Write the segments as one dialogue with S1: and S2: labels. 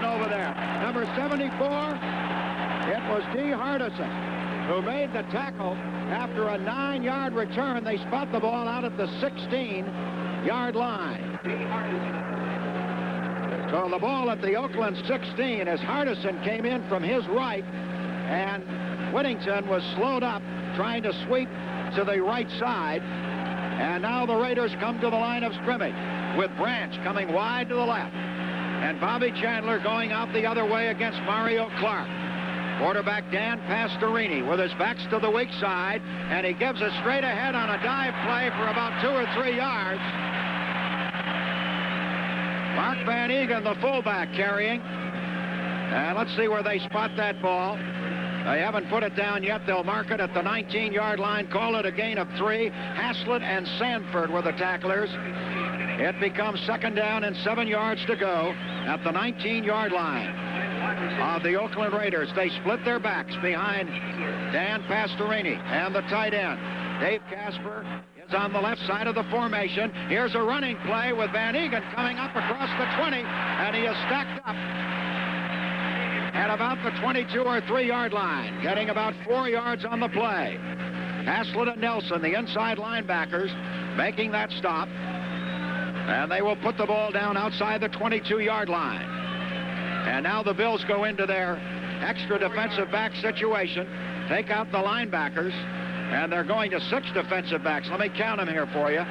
S1: Hardison over there. Number 74, it was D. Hardison who made the tackle. After a 9-yard return, they spot the ball out at the 16-yard line. So the ball at the Oakland 16 as Hardison came in from his right, and Whittington was slowed up trying to sweep to the right side. And now the Raiders come to the line of scrimmage with Branch coming wide to the left and Bobby Chandler going out the other way against Mario Clark. Quarterback Dan Pastorini with his backs to the weak side, and he gives it straight ahead on a dive play for about 2 or 3 yards. Mark Van Eegen, the fullback, carrying. And let's see where they spot that ball. They haven't put it down yet. They'll mark it at the 19-yard line, call it a gain of 3. Haslett and Sanford were the tacklers. It becomes 2nd down and 7 yards to go at the 19-yard line of the Oakland Raiders. They split their backs behind Dan Pastorini and the tight end. Dave Casper is on the left side of the formation. Here's a running play with Van Eegen coming up across the 20, and he is stacked up at about the 22 or 3-yard line, getting about 4 yards on the play. Haslett and Nelson, the inside linebackers, making that stop. And they will put the ball down outside the 22-yard line. And now the Bills go into their extra defensive back situation, take out the linebackers, and they're going to 6 defensive backs. Let me count them here for you.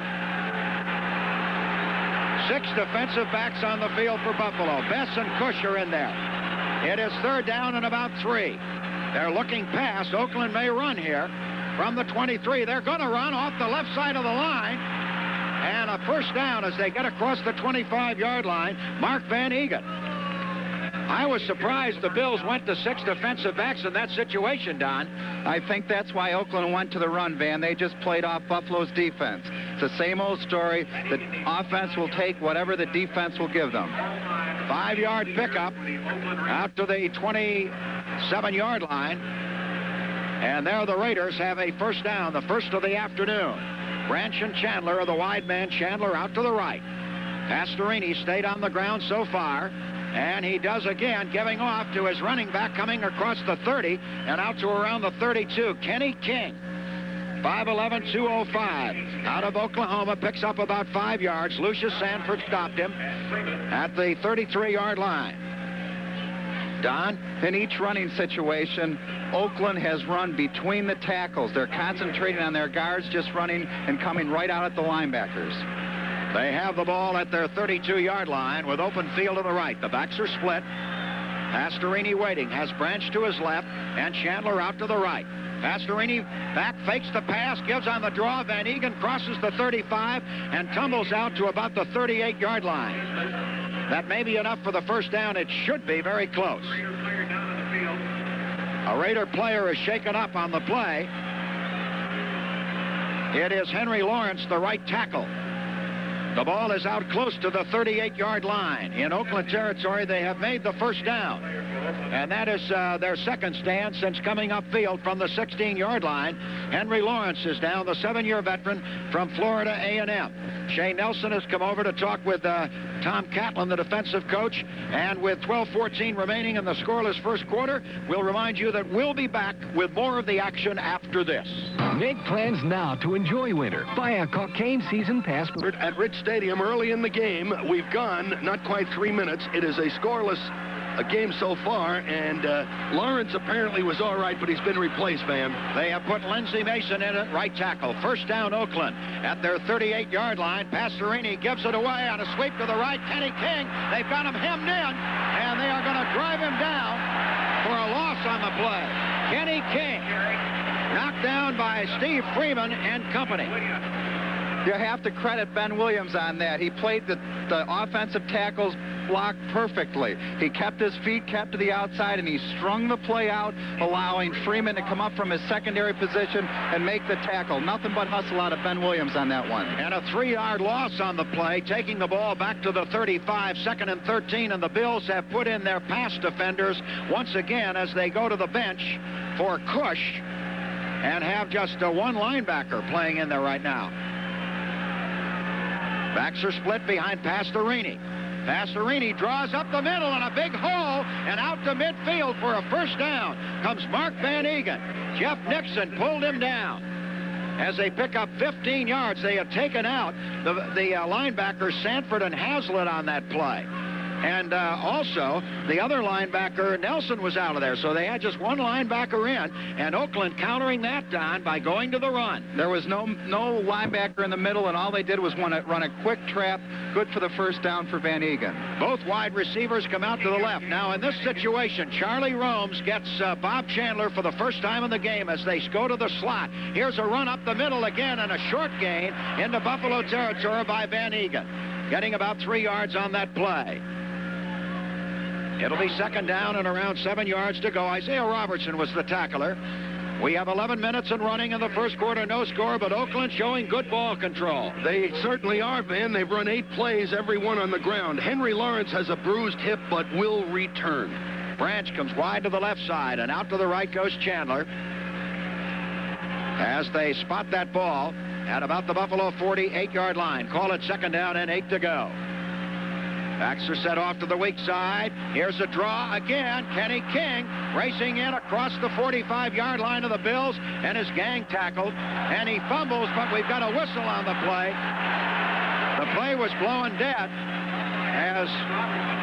S1: 6 defensive backs on the field for Buffalo. Bess and Cush are in there. It is 3rd down and about 3. They're looking past. Oakland may run here from the 23. They're going to run off the left side of the line. And a 1st down as they get across the 25-yard line. Mark Van Eegen. I was surprised the Bills went to 6 defensive backs in that situation, Don.
S2: I think that's why Oakland went to the run, Van. They just played off Buffalo's defense. It's the same old story. The offense will take whatever the defense will give them.
S1: 5-yard pickup out to the 27-yard line. And there the Raiders have a 1st down, the first of the afternoon. Branch and Chandler are the wide man. Chandler out to the right. Pastorini stayed on the ground so far. And he does again, giving off to his running back coming across the 30 and out to around the 32. Kenny King, 5'11", 205, out of Oklahoma, picks up about 5 yards. Lucius Sanford stopped him at the 33-yard line. Don?
S2: In each running situation, Oakland has run between the tackles. They're concentrating on their guards, just running and coming right out at the linebackers.
S1: They have the ball at their 32-yard line with open field to the right. The backs are split. Pastorini waiting, has Branch to his left, and Chandler out to the right. Pastorini back, fakes the pass, gives on the draw. Van Eegen crosses the 35 and tumbles out to about the 38-yard line. That may be enough for the 1st down. It should be very close. A Raider player is shaken up on the play. It is Henry Lawrence, the right tackle. The ball is out close to the 38-yard line. In Oakland territory, they have made the 1st down. And that is their 2nd stand since coming upfield from the 16-yard line. Henry Lawrence is down, the 7-year veteran from Florida A&M. Shea Nelson has come over to talk with Tom Catlin, the defensive coach. And with 12:14 remaining in the scoreless 1st quarter, we'll remind you that we'll be back with more of the action after this.
S3: Make plans now to enjoy winter. Buy a Cocaine season pass
S4: at Rich Stadium early in the game. We've gone not quite 3 minutes. It is a scoreless game so far, and Lawrence apparently was all right, but he's been replaced, Van.
S1: They have put Lindsey Mason in at right tackle. 1st down, Oakland at their 38-yard line. Pastorini gives it away on a sweep to the right. Kenny King, they've got him hemmed in, and they are going to drive him down for a loss on the play. Kenny King knocked down by Steve Freeman and company.
S2: You have to credit Ben Williams on that. He played the offensive tackle's block perfectly. He kept his feet, kept to the outside, and he strung the play out, allowing Freeman to come up from his secondary position and make the tackle. Nothing but hustle out of Ben Williams on that one.
S1: And a 3-yard loss on the play, taking the ball back to the 35, 2nd and 13, and the Bills have put in their pass defenders once again as they go to the bench for Cush and have just one linebacker playing in there right now. Backs are split behind Pastorini. Passerini draws up the middle in a big hole and out to midfield for a first down. Comes Mark Van Egan. Jeff Nixon pulled him down. As they pick up 15 yards, they had taken out the linebackers Sanford and Hazlitt on that play. And also, the other linebacker, Nelson, was out of there. So they had just one linebacker in, and Oakland countering that down by going to the run.
S2: There was no linebacker in the middle, and all they did was run a quick trap, good for the first down for Van Egan.
S1: Both wide receivers come out to the left. Now, in this situation, Charlie Romes gets Bob Chandler for the first time in the game as they go to the slot. Here's a run up the middle again and a short gain into Buffalo territory by Van Egan, getting about 3 yards on that play. It'll be second down and around 7 yards to go. Isaiah Robertson was the tackler. We have 11 minutes and running in the first quarter, no score, but Oakland showing good ball control.
S4: They certainly are, Van. They've run 8 plays, every one on the ground. Henry Lawrence has a bruised hip, but will return.
S1: Branch comes wide to the left side, and out to the right goes Chandler. As they spot that ball at about the Buffalo 48-yard line. Call it second down and 8 to go. Backs are set off to the weak side. Here's a draw again. Kenny King racing in across the 45-yard line of the Bills and is gang tackled. And he fumbles, but we've got a whistle on the play. The play was blowing dead as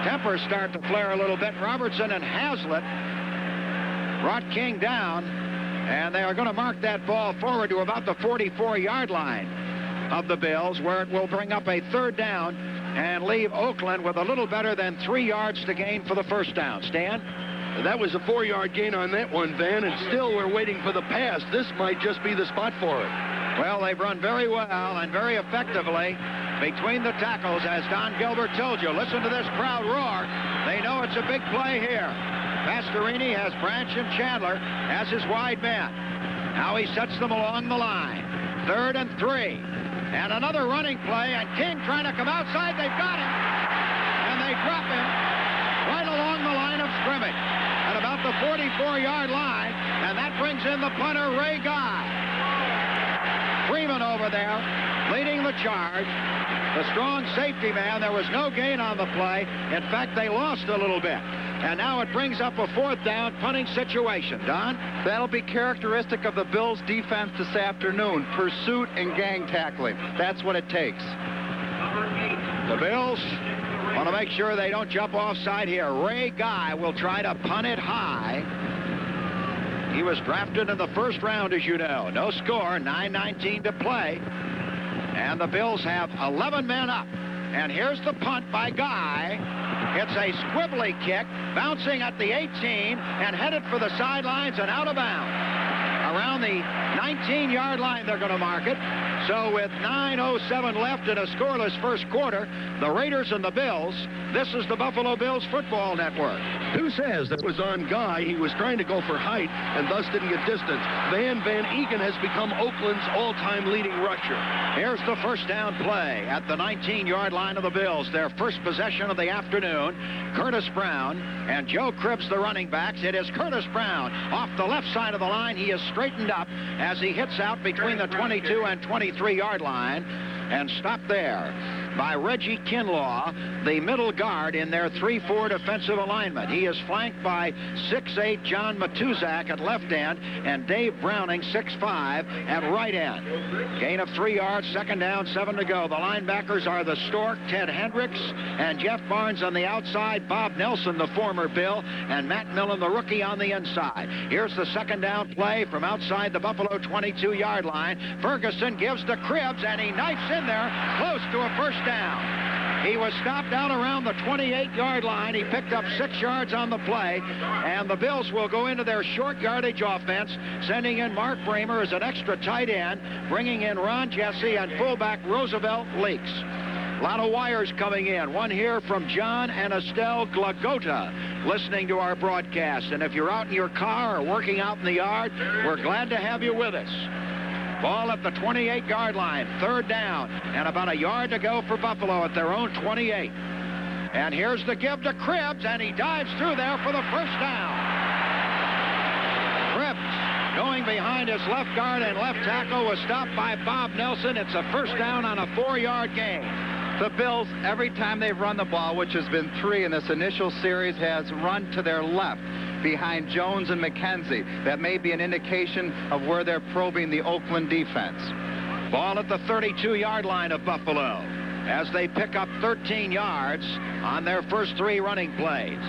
S1: tempers start to flare a little bit. Robertson and Hazlitt brought King down, and they are going to mark that ball forward to about the 44-yard line of the Bills, where it will bring up a third down and leave Oakland with a little better than 3 yards to gain for the first down. Stan?
S4: That was a 4-yard gain on that one, Van, and still we're waiting for the pass. This might just be the spot for it.
S1: Well, they've run very well and very effectively between the tackles, as Don Gilbert told you. Listen to this crowd roar. They know it's a big play here. Pastorini has Branch and Chandler as his wide men. Now he sets them along the line. 3rd and 3. And another running play, and King trying to come outside. They've got him. And they drop him right along the line of scrimmage at about the 44-yard line. And that brings in the punter, Ray Guy. Freeman over there leading the charge. The strong safety man. There was no gain on the play. In fact, they lost a little bit. And now it brings up a 4th down punting situation. Don?
S2: That'll be characteristic of the Bills' defense this afternoon. Pursuit and gang tackling. That's what it takes.
S1: The Bills want to make sure they don't jump offside here. Ray Guy will try to punt it high. He was drafted in the first round, as you know. No score, 9:19 to play. And the Bills have 11 men up. And here's the punt by Guy. It's a squibbly kick, bouncing at the 18 and headed for the sidelines and out of bounds. Around the 19-yard line, they're going to mark it. So with 9:07 left in a scoreless first quarter, the Raiders and the Bills, this is the Buffalo Bills Football Network.
S4: Who says that was on Guy? He was trying to go for height and thus didn't get distance. Van Egan has become Oakland's all-time leading rusher.
S1: Here's the first down play at the 19-yard line of the Bills. Their first possession of the afternoon. Curtis Brown and Joe Cribbs, the running backs. It is Curtis Brown off the left side of the line. He is straightened up as he hits out between the 22 and 23-yard line and stopped there by Reggie Kinlaw, the middle guard in their 3-4 defensive alignment. He is flanked by 6'8" John Matuzak at left end and Dave Browning, 6'5", at right end. Gain of 3 yards, second down, 7 to go. The linebackers are the Stork, Ted Hendricks, and Jeff Barnes on the outside, Bob Nelson, the former Bill, and Matt Millen, the rookie, on the inside. Here's the second down play from outside the Buffalo 22-yard line. Ferguson gives to Cribbs, and he knifes in there close to a first down. He was stopped out around the 28-yard line. He picked up 6 yards on the play, and the Bills will go into their short yardage offense, sending in Mark Bramer as an extra tight end, bringing in Ron Jesse and fullback Roosevelt Leaks. A lot of wires coming in. One here from John and Estelle Glagota listening to our broadcast. And if you're out in your car or working out in the yard, we're glad to have you with us. Ball at the 28-yard line, third down, and about a yard to go for Buffalo at their own 28. And here's the give to Cribbs, and he dives through there for the first down. Cribbs going behind his left guard and left tackle was stopped by Bob Nelson. It's a first down on a 4-yard gain.
S2: The Bills, every time they've run the ball, which has been 3 in this initial series, has run to their left behind Jones and McKenzie. That may be an indication of where they're probing the Oakland defense.
S1: Ball at the 32-yard line of Buffalo as they pick up 13 yards on their first 3 running plays.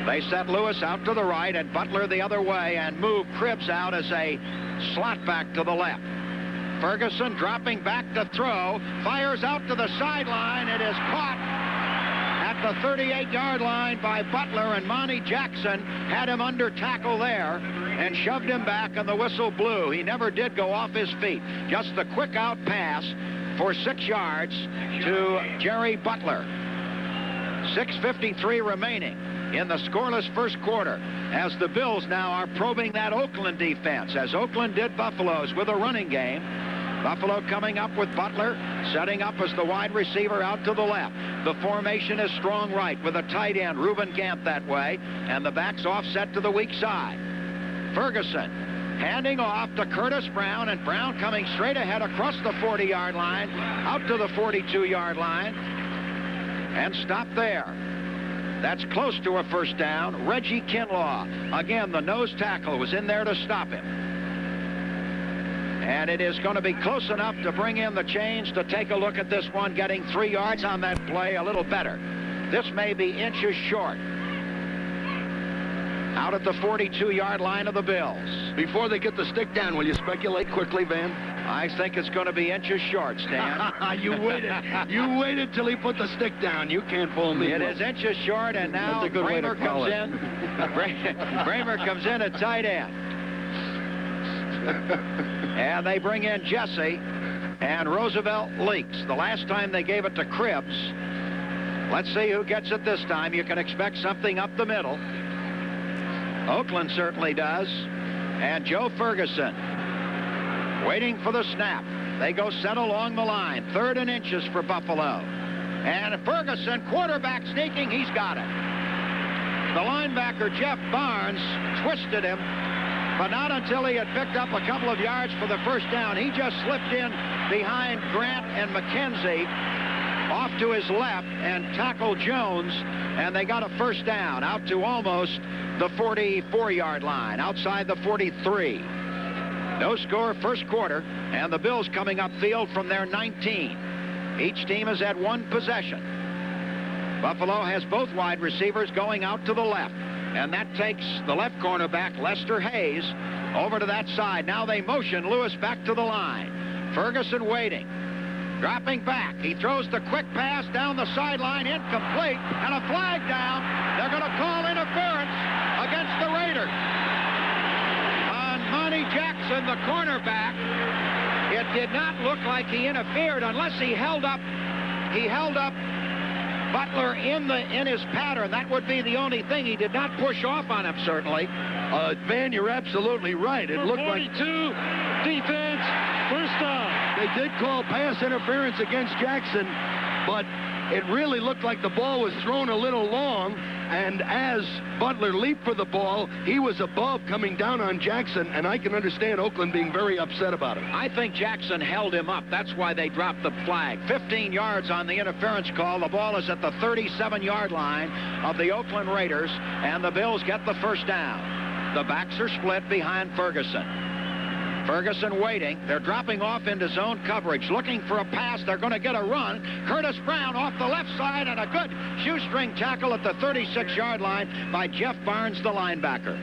S1: They set Lewis out to the right and Butler the other way and move Cribbs out as a slot back to the left. Ferguson dropping back to throw, fires out to the sideline. It is caught at the 38-yard line by Butler, and Monty Jackson had him under tackle there and shoved him back, and the whistle blew. He never did go off his feet. Just the quick out pass for 6 yards to Jerry Butler. 6:53 remaining in the scoreless first quarter as the Bills now are probing that Oakland defense, as Oakland did Buffalo's with a running game. Buffalo coming up with Butler, setting up as the wide receiver out to the left. The formation is strong right with a tight end, Reuben Gant, that way, and the backs offset to the weak side. Ferguson handing off to Curtis Brown, and Brown coming straight ahead across the 40-yard line, out to the 42-yard line, and stop there. That's close to a first down. Reggie Kinlaw, again, the nose tackle, was in there to stop him. And it is going to be close enough to bring in the chains to take a look at this one, getting 3 yards on that play, a little better. This may be inches short. Out at the 42-yard line of the Bills.
S4: Before they get the stick down, will you speculate quickly, Van?
S1: I think it's going to be inches short, Stan.
S4: You waited till he put the stick down. You can't fool me.
S1: It is inches short, and now Bramer comes in. Bramer comes in at tight end. And they bring in Jesse, and Roosevelt leaks. The last time they gave it to Cribbs. Let's see who gets it this time. You can expect something up the middle. Oakland certainly does. And Joe Ferguson waiting for the snap. They go set along the line. 3rd and inches for Buffalo. And Ferguson, quarterback sneaking, he's got it. The linebacker, Jeff Barnes, twisted him, but not until he had picked up a couple of yards for the first down. He just slipped in behind Grant and McKenzie off to his left and tackled Jones, and they got a first down out to almost the 44-yard line, outside the 43. No score first quarter, and the Bills coming upfield from their 19. Each team has had 1 possession. Buffalo has both wide receivers going out to the left, and that takes the left cornerback, Lester Hayes, over to that side. Now they motion Lewis back to the line. Ferguson waiting. Dropping back. He throws the quick pass down the sideline, incomplete, and a flag down. They're going to call interference against the Raiders. On Monty Jackson, the cornerback, it did not look like he interfered unless he held up Butler in his pattern. That would be the only thing. He did not push off on him, certainly.
S4: Van, you're absolutely right. It looked
S5: 42,
S4: like
S5: defense, first down.
S4: They did call pass interference against Jackson, but it really looked like the ball was thrown a little long, and as Butler leaped for the ball, he was above coming down on Jackson, and I can understand Oakland being very upset about it.
S1: I think Jackson held him up. That's why they dropped the flag. 15 yards on the interference call. The ball is at the 37-yard line of the Oakland Raiders, and the Bills get the first down. The backs are split behind Ferguson. Ferguson waiting. They're dropping off into zone coverage, looking for a pass. They're going to get a run. Curtis Brown off the left side, and a good shoestring tackle at the 36-yard line by Jeff Barnes, the linebacker.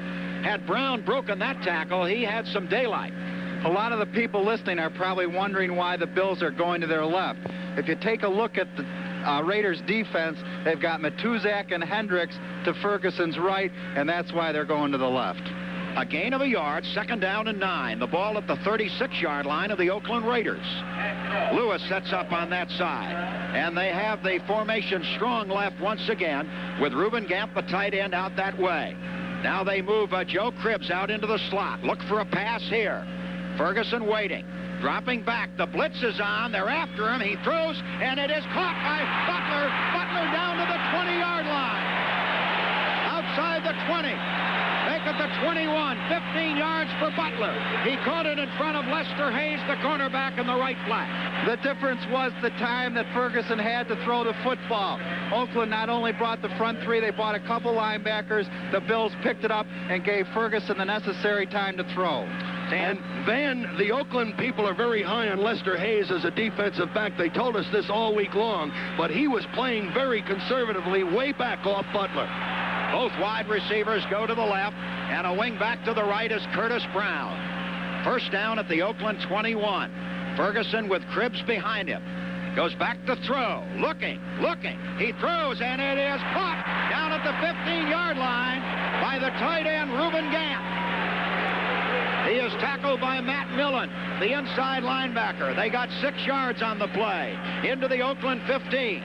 S1: Had Brown broken that tackle, he had some daylight.
S2: A lot of the people listening are probably wondering why the Bills are going to their left. If you take a look at the Raiders defense, they've got Matuzak and Hendricks to Ferguson's right, and that's why they're going to the left.
S1: A gain of a yard, 2nd down and 9. The ball at the 36-yard line of the Oakland Raiders. Lewis sets up on that side. And they have the formation strong left once again with Reuben Gant, the tight end, out that way. Now they move Joe Cribbs out into the slot. Look for a pass here. Ferguson waiting. Dropping back. The blitz is on. They're after him. He throws, and it is caught by Butler. Butler down to the 20-yard line. Outside the 20. Make it the 21, 15 yards for Butler. He caught it in front of Lester Hayes, the cornerback, in the right flat.
S2: The difference was the time that Ferguson had to throw the football. Oakland not only brought the front three, they brought a couple linebackers. The Bills picked it up and gave Ferguson the necessary time to throw.
S4: And Van, the Oakland people are very high on Lester Hayes as a defensive back. They told us this all week long, but he was playing very conservatively way back off Butler.
S1: Both wide receivers go to the left, and a wing back to the right is Curtis Brown. First down at the Oakland 21. Ferguson with Cribbs behind him. Goes back to throw. Looking. He throws, and it is caught down at the 15-yard line by the tight end, Reuben Gant. He is tackled by Matt Millen, the inside linebacker. They got 6 yards on the play. Into the Oakland 15.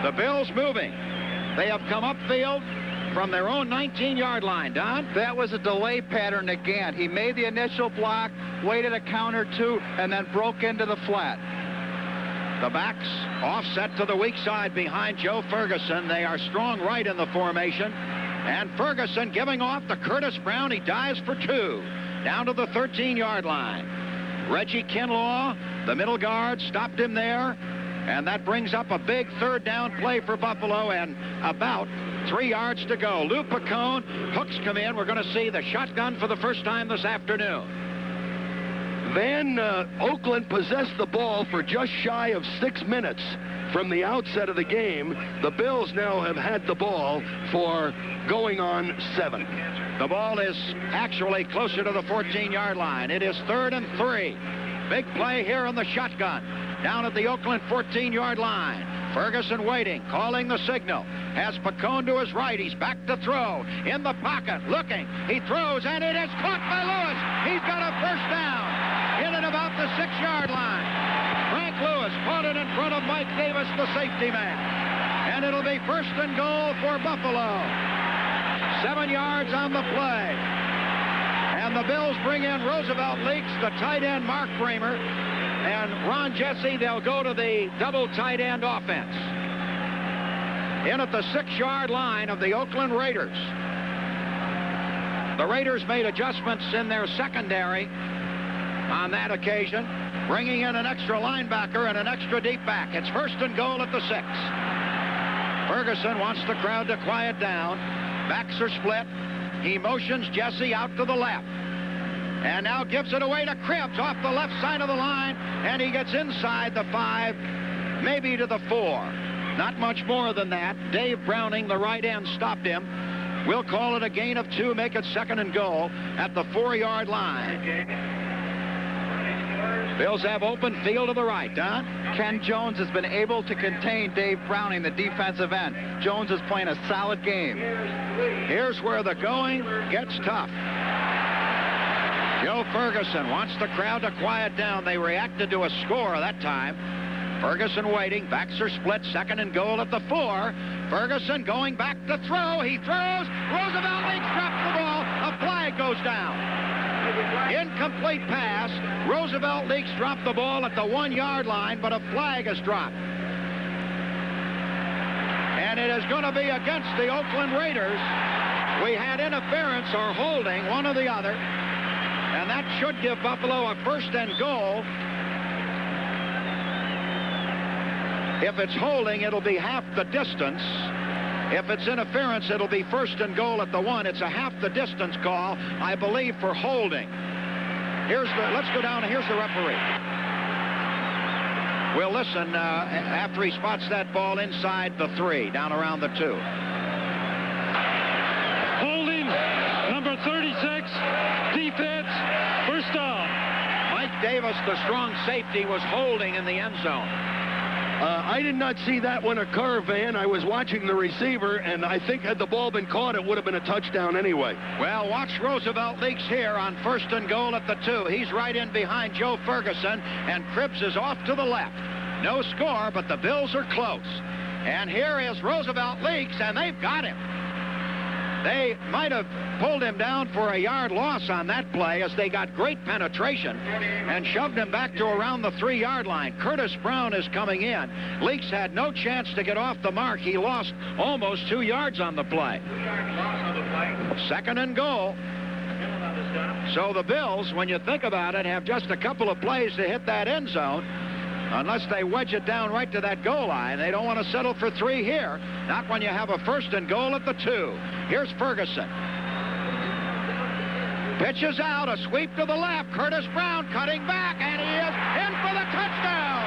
S1: The Bills moving. They have come upfield from their own 19-yard line. Don?
S2: That was a delay pattern to Gant. He made the initial block, waited a count or two, and then broke into the flat.
S1: The backs offset to the weak side behind Joe Ferguson. They are strong right in the formation. And Ferguson giving off to Curtis Brown. He dives for 2. Down to the 13-yard line. Reggie Kinlaw, the middle guard, stopped him there. And that brings up a big third down play for Buffalo, and about 3 yards to go. Lou Picone, hooks come in. We're going to see the shotgun for the first time this afternoon.
S4: Van, Oakland possessed the ball for just shy of 6 minutes from the outset of the game. The Bills now have had the ball for going on 7.
S1: The ball is actually closer to the 14-yard line. It is 3rd and 3. Big play here in the shotgun. Down at the Oakland 14-yard line. Ferguson waiting, calling the signal. Has Picone to his right. He's back to throw. In the pocket, looking. He throws, and it is caught by Lewis. He's got a first down. In and about the 6-yard line. Frank Lewis caught it in front of Mike Davis, the safety man. And it'll be 1st and goal for Buffalo. 7 yards on the play. And the Bills bring in Roosevelt Leaks, the tight end Mark Bramer, and Ron Jesse. They'll go to the double tight end offense. In at the 6-yard line of the Oakland Raiders. The Raiders made adjustments in their secondary on that occasion, bringing in an extra linebacker and an extra deep back. It's 1st and goal at the 6. Ferguson wants the crowd to quiet down. Backs are split. He motions Jesse out to the left. And now gives it away to Cribbs off the left side of the line. And he gets inside the 5, maybe to the 4. Not much more than that. Dave Browning, the right end, stopped him. We'll call it a gain of 2, make it 2nd and goal at the 4-yard line. Bills have open field to the right, Don.
S2: Ken Jones has been able to contain Dave Browning, the defensive end. Jones is playing a solid game.
S1: Here's where the going gets tough. Joe Ferguson wants the crowd to quiet down. They reacted to a score that time. Ferguson waiting. Backs are split. 2nd and goal at the 4. Ferguson going back to throw. He throws. Roosevelt Leaks drops the ball. A flag goes down. Incomplete pass. Roosevelt Leaks dropped the ball at the 1-yard line, but a flag is dropped. And it is going to be against the Oakland Raiders. We had interference or holding, one or the other. And that should give Buffalo a 1st and goal. If it's holding, it'll be half the distance. If it's interference, it'll be 1st and goal at the 1. It's a half the distance call, I believe, for holding. Let's go down, and here's the referee. We'll listen after he spots that ball inside the 3, down around the 2.
S5: Holding, number 36, defense, 1st down.
S1: Mike Davis, the strong safety, was holding in the end zone.
S4: I did not see that one occur, Van. I was watching the receiver, and I think had the ball been caught, it would have been a touchdown anyway.
S1: Well, watch Roosevelt Leaks here on 1st and goal at the 2. He's right in behind Joe Ferguson, and Cribbs is off to the left. No score, but the Bills are close. And here is Roosevelt Leaks, and they've got him. They might have pulled him down for a yard loss on that play as they got great penetration and shoved him back to around the 3-yard line. Curtis Brown is coming in. Leaks had no chance to get off the mark. He lost almost 2 yards on the play. Second and goal. So the Bills, when you think about it, have just a couple of plays to hit that end zone. Unless they wedge it down right to that goal line. They don't want to settle for 3 here. Not when you have a first and goal at the 2. Here's Ferguson. Pitches out, a sweep to the left. Curtis Brown cutting back, and he is in for the touchdown.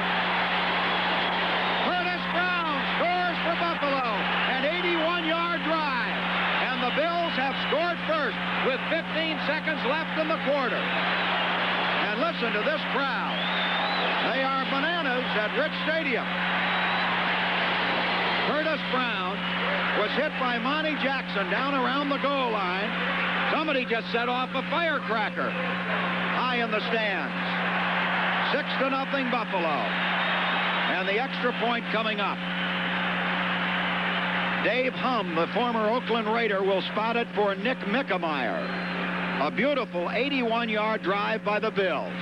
S1: Curtis Brown scores for Buffalo. An 81-yard drive. And the Bills have scored first with 15 seconds left in the quarter. And listen to this crowd. They are bananas at Rich Stadium. Curtis Brown was hit by Monty Jackson down around the goal line. Somebody just set off a firecracker high in the stands. 6-0 Buffalo. And the extra point coming up. Dave Humm, the former Oakland Raider, will spot it for Nick Mickemeyer. A beautiful 81-yard drive by the Bills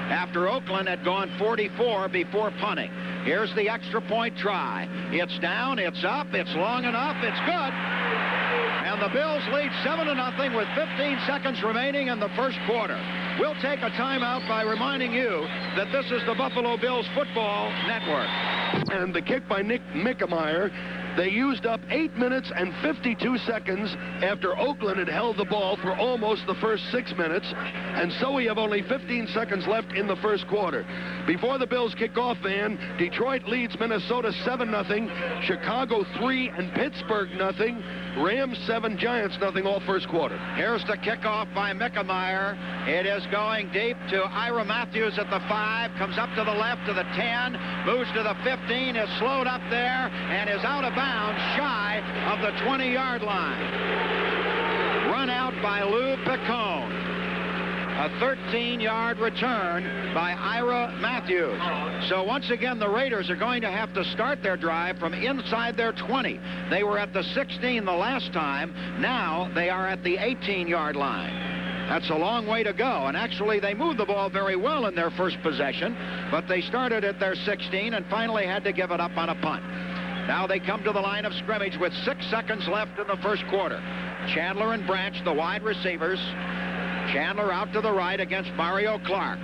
S1: after Oakland had gone 44 before punting. Here's the extra point try. It's down, it's up, it's long enough, it's good. And the Bills lead 7-0 with 15 seconds remaining in the first quarter. We'll take a timeout by reminding you that this is the Buffalo Bills Football Network.
S4: And the kick by Nick Mickemeyer. They used up 8 minutes and 52 seconds after Oakland had held the ball for almost the first 6 minutes. And so we have only 15 seconds left in the first quarter. Before the Bills kick off, Van, Detroit leads Minnesota 7-0, Chicago 3 and Pittsburgh 0, Rams 7, Giants 0 all first quarter.
S1: Here's the kickoff by Mickemeyer. It is going deep to Ira Matthews at the 5, comes up to the left to the 10, moves to the 15, is slowed up there, and is out of bounds shy of the 20-yard line. Run out by Lou Picone. A 13-yard return by Ira Matthews. So once again, the Raiders are going to have to start their drive from inside their 20. They were at the 16 the last time. Now they are at the 18-yard line. That's a long way to go. And actually, they moved the ball very well in their first possession, but they started at their 16 and finally had to give it up on a punt. Now they come to the line of scrimmage with 6 seconds left in the first quarter. Chandler and Branch, the wide receivers. Chandler out to the right against Mario Clark.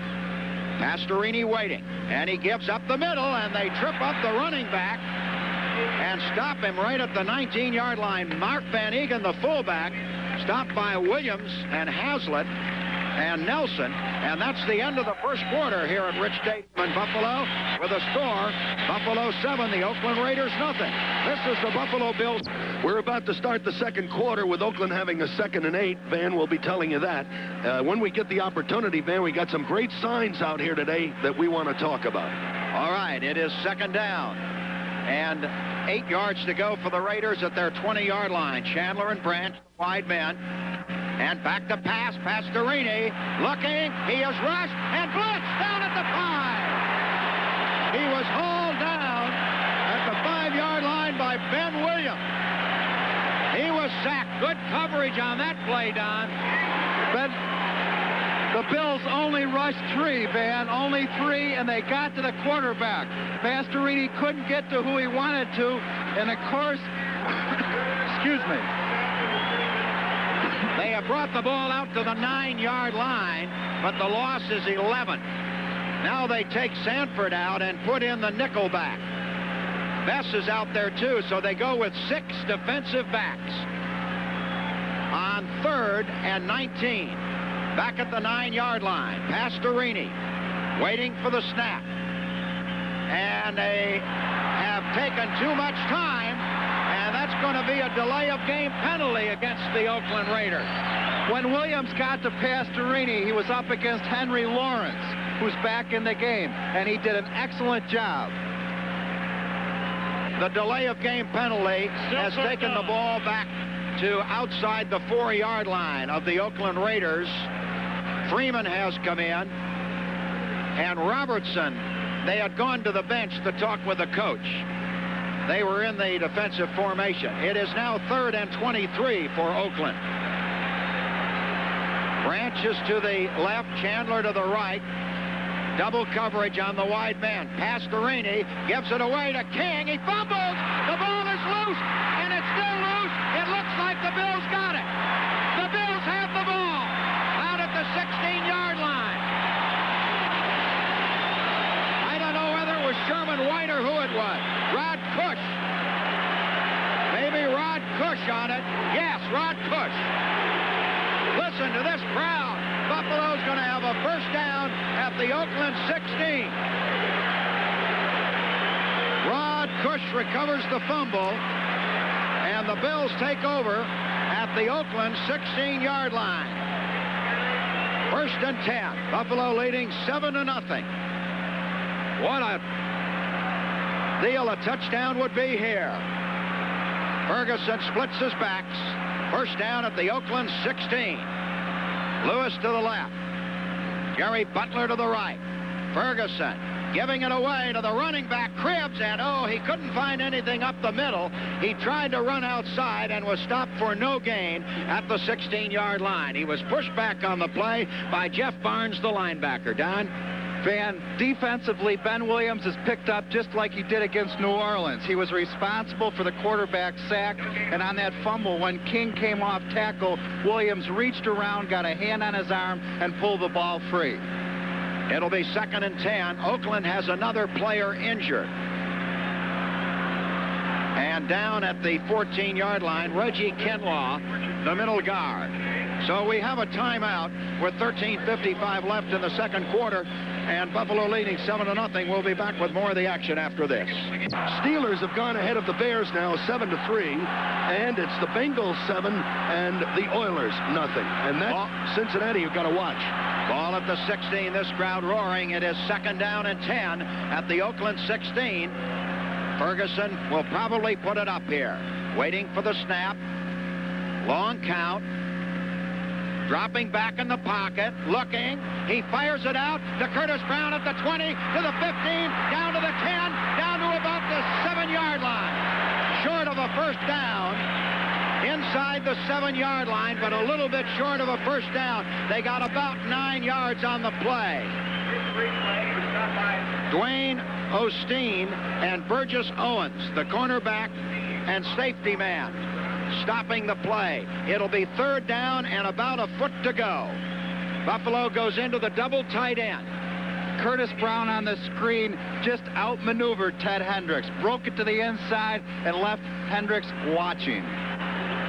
S1: Pastorini waiting, and he gives up the middle, and they trip up the running back and stop him right at the 19-yard line. Mark Van Eegen, the fullback, stopped by Williams and Hazlitt and Nelson, and that's the end of the first quarter here at Rich Stadium in Buffalo with a score, Buffalo 7, the Oakland Raiders 0. This is the Buffalo Bills.
S4: We're about to start the second quarter with Oakland having a 2nd and 8. Van will be telling you that. When we get the opportunity, Van, we got some great signs out here today that we want to talk about.
S1: All right, it is 2nd down. And 8 yards to go for the Raiders at their 20-yard line. Chandler and Branch, wide men. And back to pass, Pastorini. Looking, he is rushed and blitzed down at the 5. He was hauled down at the 5-yard line by Ben Williams. He was sacked. Good coverage on that play, Don.
S2: But the Bills only rushed 3, Van, only 3, and they got to the quarterback. Pastorini couldn't get to who he wanted to, and of course, excuse me.
S1: They have brought the ball out to the 9-yard line, but the loss is 11. Now they take Sanford out and put in the nickel back. Bess is out there too, so they go with 6 defensive backs. On 3rd and 19, back at the 9-yard line, Pastorini waiting for the snap. And they have taken too much time, and that's going to be a delay of game penalty against the Oakland Raiders.
S2: When Williams got to Pastorini, he was up against Henry Lawrence, who's back in the game, and he did an excellent job.
S1: The delay of game penalty has taken the ball back to outside the 4-yard line of the Oakland Raiders. Freeman has come in, and Robertson, they had gone to the bench to talk with the coach. They were in the defensive formation. It is now 3rd and 23 for Oakland. Branch is to the left, Chandler to the right. Double coverage on the wide man. Pastorini gives it away to King. He fumbles. The ball is loose, and it's still loose. It looks like the Bills got it. wonder who it was. Rod Cush. Maybe Rod Cush on it. Yes, Rod Cush. Listen to this crowd. Buffalo's going to have a first down at the Oakland 16. Rod Cush recovers the fumble, and the Bills take over at the Oakland 16-yard line. First and 10. Buffalo leading 7-0. What a deal a touchdown would be here. Ferguson splits his backs. First down at the Oakland 16. Lewis to the left. Jerry Butler to the right. Ferguson giving it away to the running back, Cribbs, and he couldn't find anything up the middle. He tried to run outside and was stopped for no gain at the 16-yard line. He was pushed back on the play by Jeff Barnes, the linebacker. Don?
S2: Van, defensively, Ben Williams is picked up just like he did against New Orleans. He was responsible for the quarterback sack, and on that fumble, when King came off tackle, Williams reached around, got a hand on his arm, and pulled the ball free.
S1: It'll be 2nd and 10. Oakland has another player injured. And down at the 14-yard line, Reggie Kinlaw, the middle guard. So we have a timeout with 13:55 left in the second quarter, and Buffalo leading 7-0. We'll be back with more of the action after this.
S4: Steelers have gone ahead of the Bears now 7-3, and it's the Bengals 7 and the Oilers nothing. And that's Cincinnati you've got to watch.
S1: Ball at the 16. This crowd roaring. It is 2nd down and 10 at the Oakland 16. Ferguson will probably put it up here. Waiting for the snap. Long count. Dropping back in the pocket. Looking. He fires it out to Curtis Brown at the 20, to the 15, down to the 10, down to about the 7-yard line. Short of a first down. Inside the 7-yard line, but a little bit short of a first down. They got about 9 yards on the play. Dwayne Osteen and Burgess Owens, the cornerback and safety man, stopping the play. It'll be 3rd down and about a foot to go. Buffalo goes into the double tight end.
S2: Curtis Brown on the screen just outmaneuvered Ted Hendricks, broke it to the inside and left Hendricks watching.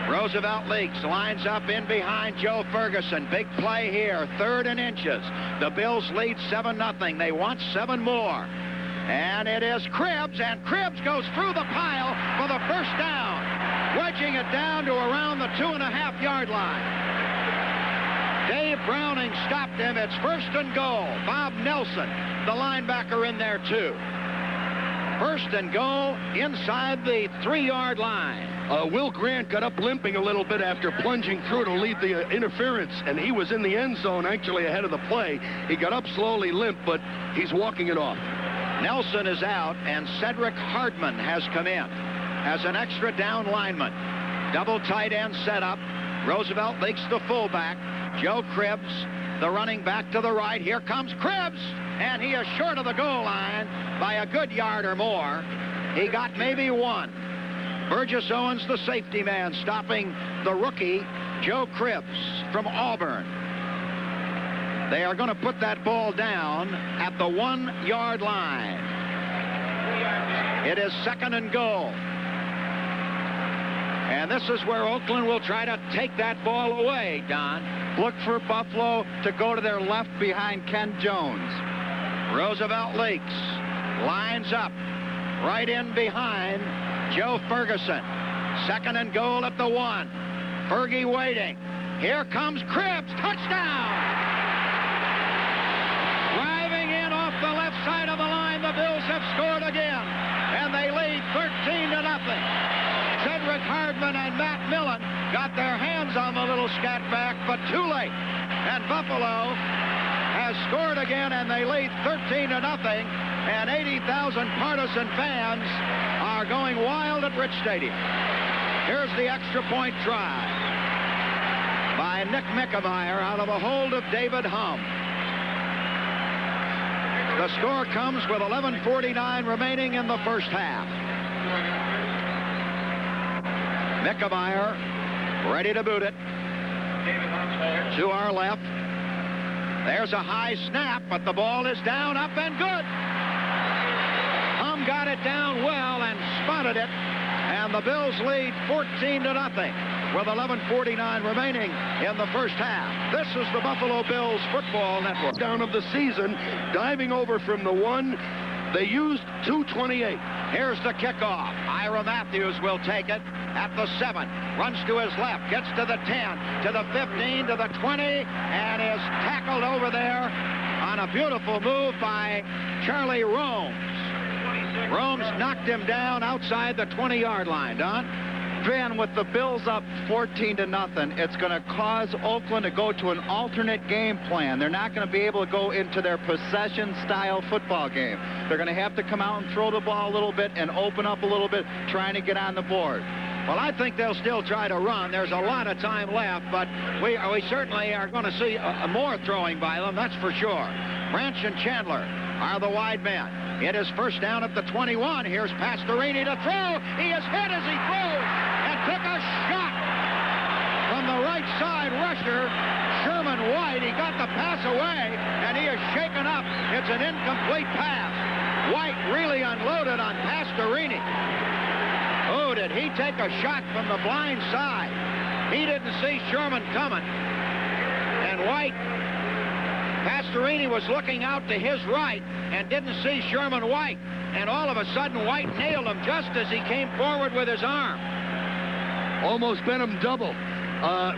S1: Roosevelt Leaks lines up in behind Joe Ferguson. Big play here, 3rd and inches. The Bills lead 7-0. They want 7 more. And it is Cribbs, and Cribbs goes through the pile for the first down, wedging it down to around the 2.5-yard line. Dave Browning stopped him. It's 1st and goal. Bob Nelson, the linebacker, in there too. 1st and goal inside the 3-yard line.
S4: Will Grant got up limping a little bit after plunging through to lead the interference, and he was in the end zone actually ahead of the play. He got up slowly, limp, but he's walking it off.
S1: Nelson is out, and Cedric Hardman has come in as an extra down lineman. Double tight end setup. Roosevelt Leaks the fullback. Joe Cribbs, the running back to the right. Here comes Cribbs, and he is short of the goal line by a good yard or more. He got maybe 1. Burgess Owens, the safety man, stopping the rookie, Joe Cribbs from Auburn. They are going to put that ball down at the 1-yard line. It is 2nd and goal. And this is where Oakland will try to take that ball away, Don.
S2: Look for Buffalo to go to their left behind Ken Jones.
S1: Roosevelt Leaks lines up right in behind Joe Ferguson. 2nd and goal at the 1. Fergie waiting. Here comes Cribbs. Touchdown! Driving in off the left side of the line, the Bills have scored again, and they lead 13-0. Cedric Hardman and Matt Millen got their hands on the little scat back, but too late. And Buffalo has scored again, and they lead 13-0. And 80,000 partisan fans are going wild at Rich Stadium. Here's the extra point try by Nick Mickemeyer out of a hold of David Hum. The score comes with 11:49 remaining in the first half. Mickemeyer ready to boot it. To our left. There's a high snap, but the ball is down, up, and good. Hum got it down well and spotted it. And the Bills lead 14-0 with 11:49 remaining in the first half. This is the Buffalo Bills Football Network.
S4: Down of the season, diving over from the 1. They used 2:28.
S1: Here's the kickoff. Ira Matthews will take it at the 7. Runs to his left, gets to the 10, to the 15, to the 20, and is tackled over there on a beautiful move by Charlie Romes. Romes knocked him down outside the 20-yard line. Don?
S2: Van, with the Bills up 14-0, it's going to cause Oakland to go to an alternate game plan. They're not going to be able to go into their possession-style football game. They're going to have to come out and throw the ball a little bit and open up a little bit, trying to get on the board.
S1: Well, I think they'll still try to run. There's a lot of time left, but we certainly are going to see more throwing by them, that's for sure. Branch and Chandler are the wide men. It is first down at the 21. Here's Pastorini to throw. He is hit as he throws and took a shot from the right side rusher, Sherman White. He got the pass away, and he is shaken up. It's an incomplete pass. White really unloaded on Pastorini. Oh, did he take a shot from the blind side? He didn't see Sherman coming. And Pastorini was looking out to his right and didn't see Sherman White. And all of a sudden, White nailed him just as he came forward with his arm.
S4: Almost bent him double.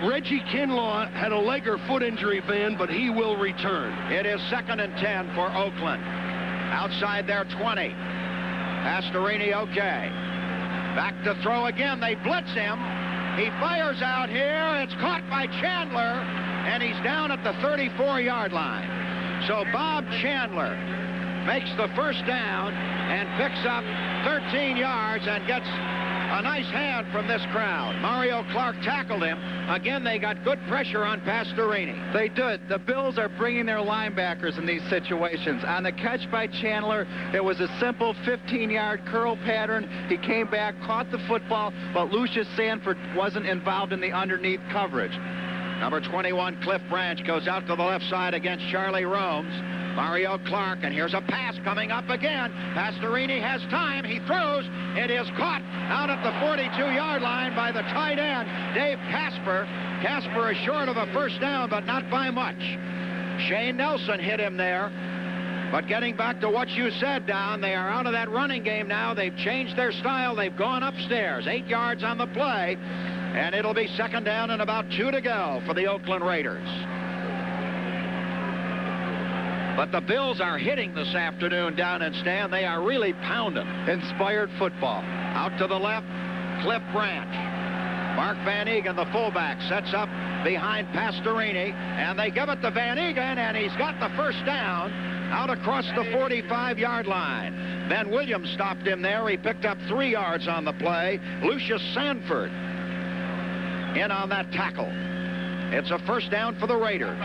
S4: Reggie Kinlaw had a leg or foot injury, Van, but he will return.
S1: It is 2nd and 10 for Oakland. Outside their 20. Pastorini okay. Back to throw again. They blitz him. He fires out here. It's caught by Chandler, and he's down at the 34-yard line. So Bob Chandler makes the first down and picks up 13 yards and gets a nice hand from this crowd. Mario Clark tackled him. Again, they got good pressure on Pastorini.
S2: They did. The Bills are bringing their linebackers in these situations. On the catch by Chandler, it was a simple 15-yard curl pattern. He came back, caught the football, but Lucius Sanford wasn't involved in the underneath coverage.
S1: Number 21, Cliff Branch, goes out to the left side against Charlie Romes. Mario Clark, and here's a pass coming up again. Pastorini has time. He throws. It is caught out at the 42-yard line by the tight end, Dave Casper. Casper is short of a first down, but not by much. Shane Nelson hit him there. But getting back to what you said, Don, they are out of that running game now. They've changed their style. They've gone upstairs. 8 yards on the play. And it'll be 2nd down and about 2 to go for the Oakland Raiders. But the Bills are hitting this afternoon down in Stan. They are really pounding.
S2: Inspired football.
S1: Out to the left, Cliff Branch. Mark Van Egan, the fullback, sets up behind Pastorini. And they give it to Van Egan, and he's got the first down out across the 45-yard line. Ben Williams stopped him there. He picked up 3 yards on the play. Lucius Sanford in on that tackle. It's a first down for the Raiders.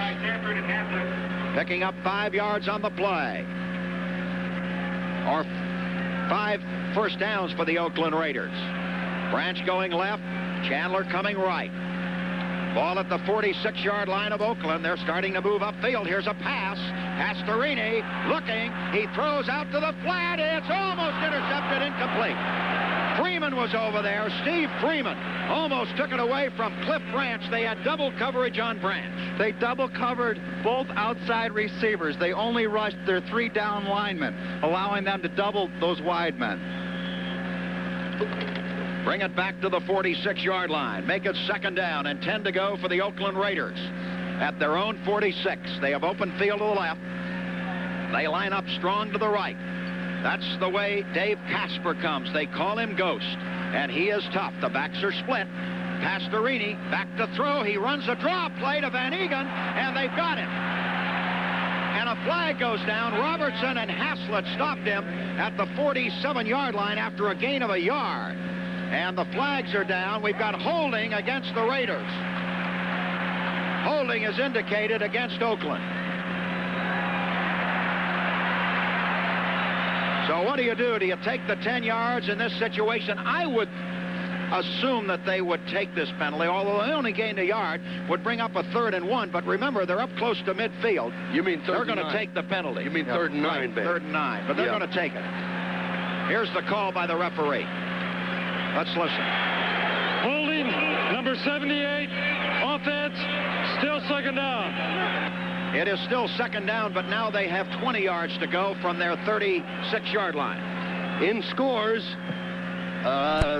S1: Picking up 5 yards on the play. Or 5 first downs for the Oakland Raiders. Branch going left, Chandler coming right. Ball at the 46-yard line of Oakland. They're starting to move upfield. Here's a pass. Pastorini looking. He throws out to the flat. It's almost intercepted, incomplete. Freeman was over there. Steve Freeman almost took it away from Cliff Branch. They had double coverage on Branch.
S2: They double covered both outside receivers. They only rushed their 3 down linemen, allowing them to double those wide men.
S1: Bring it back to the 46-yard line. Make it 2nd down and 10 to go for the Oakland Raiders. At their own 46, they have open field to the left. They line up strong to the right. That's the way Dave Casper comes. They call him Ghost, and he is tough. The backs are split. Pastorini back to throw. He runs a draw play to Van Egan, and they've got him. And a flag goes down. Robertson and Haslett stopped him at the 47-yard line after a gain of a yard. And the flags are down. We've got holding against the Raiders. Holding is indicated against Oakland. So what do? Do you take the 10 yards in this situation? I would assume that they would take this penalty, although they only gained a yard, would bring up a 3rd and 1. But remember, they're up close to midfield.
S4: You mean 3rd
S1: They're
S4: and 9?
S1: going to take the penalty.
S4: You mean 3rd and 9,
S1: right,
S4: Ben?
S1: 3rd and 9, but they're going to take it. Here's the call by the referee. Let's listen.
S5: Holding number 78. Offense, still second down.
S1: It is still second down, but now they have 20 yards to go from their 36-yard line.
S4: In scores,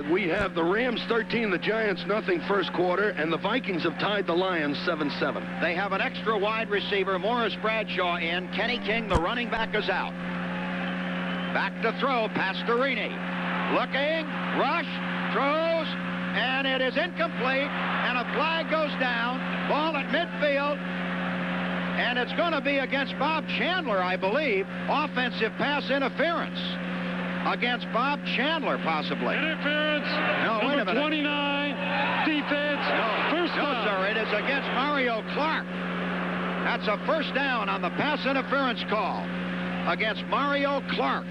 S4: we have the Rams 13, the Giants nothing first quarter, and the Vikings have tied the Lions 7-7.
S1: They have an extra wide receiver, Morris Bradshaw, in. Kenny King, the running back, is out. Back to throw, Pastorini. Looking, rush, throws, and it is incomplete, and a flag goes down. Ball at midfield, and it's going to be against Bob Chandler, I believe. Offensive pass interference against Bob Chandler, possibly.
S5: Interference.
S1: No, wait a
S5: number
S1: minute.
S5: 29. Defense. First
S1: No,
S5: down.
S1: sir, it is against Mario Clark. That's a first down on the pass interference call against Mario Clark.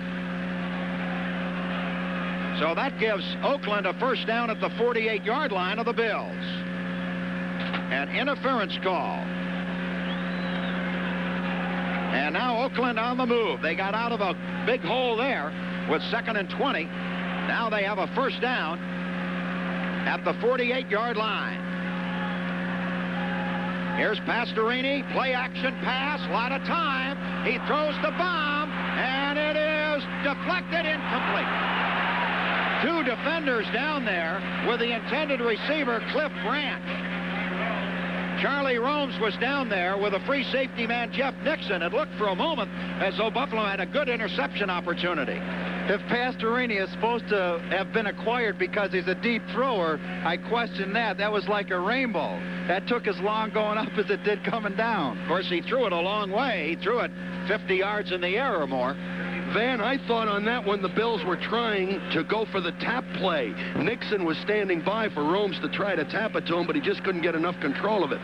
S1: So that gives Oakland a first down at the 48-yard line of the Bills. An interference call. And now Oakland on the move. They got out of a big hole there with 2nd and 20. Now they have a first down at the 48-yard line. Here's Pastorini, play action pass, a lot of time. He throws the bomb, and it is deflected, incomplete. 2 defenders down there with the intended receiver, Cliff Branch. Charlie Romes was down there with a free safety man, Jeff Nixon. It looked for a moment as though Buffalo had a good interception opportunity.
S2: If Pastorini is supposed to have been acquired because he's a deep thrower, I question that. That was like a rainbow. That took as long going up as it did coming down.
S1: Of course, he threw it a long way. He threw it 50 yards in the air or more.
S4: Van, I thought on that one the Bills were trying to go for the tap play. Nixon was standing by for Romes to try to tap it to him, but he just couldn't get enough control of it.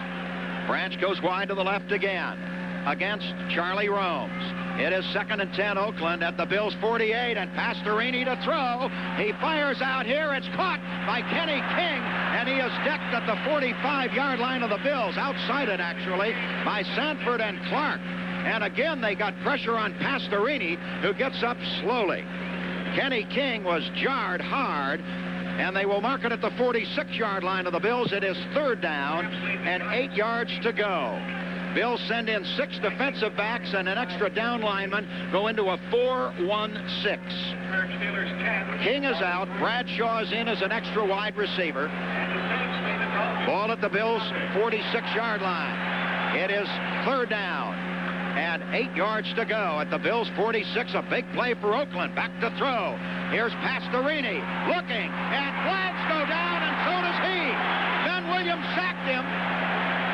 S1: Branch goes wide to the left again against Charlie Romes. It is 2nd and 10, Oakland at the Bills' 48, and Pastorini to throw. He fires out here. It's caught by Kenny King, and he is decked at the 45-yard line of the Bills, outside it actually, by Sanford and Clark. And again, they got pressure on Pastorini, who gets up slowly. Kenny King was jarred hard, and they will mark it at the 46-yard line of the Bills. It is 3rd down and 8 yards to go. Bills send in 6 defensive backs and an extra down lineman, go into a 4-1-6. King is out. Bradshaw is in as an extra wide receiver. Ball at the Bills' 46-yard line. It is 3rd down and 8 yards to go at the Bills' 46. A big play for Oakland. Back to throw. Here's Pastorini looking, and flags go down, and so does he. Ben Williams sacked him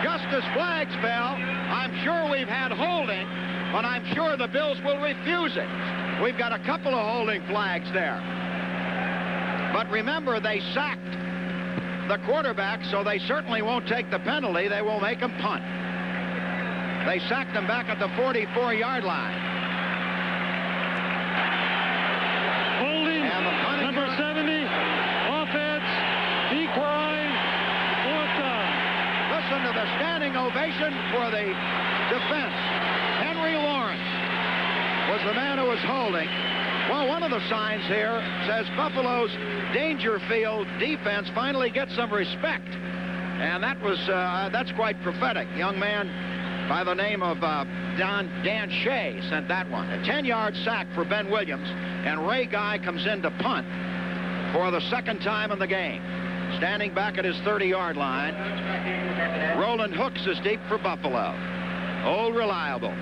S1: just as flags fell. I'm sure we've had holding, but I'm sure the Bills will refuse it. We've got a couple of holding flags there. But remember, they sacked the quarterback, so they certainly won't take the penalty. They will make him punt. They sacked him back at the 44-yard line.
S5: Holding number 70. Offense, decline, 4th down.
S1: Listen to the standing ovation for the defense. Henry Lawrence was the man who was holding. Well, one of the signs here says Buffalo's Dangerfield defense finally gets some respect. And that's quite prophetic. Young man by the name of Dan Shea sent that one. A 10-yard sack for Ben Williams, and Ray Guy comes in to punt for the 2nd time in the game. Standing back at his 30-yard line, Roland Hooks is deep for Buffalo. Old Reliable.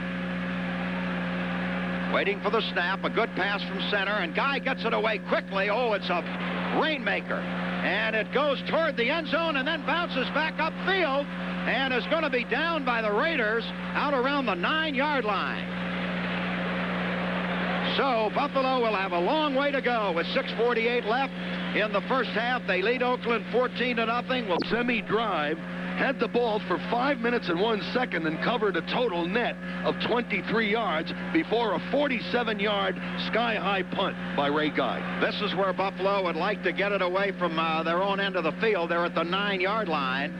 S1: Waiting for the snap, a good pass from center, and Guy gets it away quickly. Oh, it's a rainmaker. And it goes toward the end zone and then bounces back upfield and is going to be down by the Raiders out around the 9-yard line. So Buffalo will have a long way to go with 6:48 left in the first half. They lead Oakland 14-0.
S4: Semi-drive, had the ball for 5 minutes and 1 second and covered a total net of 23 yards before a 47-yard sky-high punt by Ray Guy.
S1: This is where Buffalo would like to get it away from their own end of the field. They're at the 9-yard line.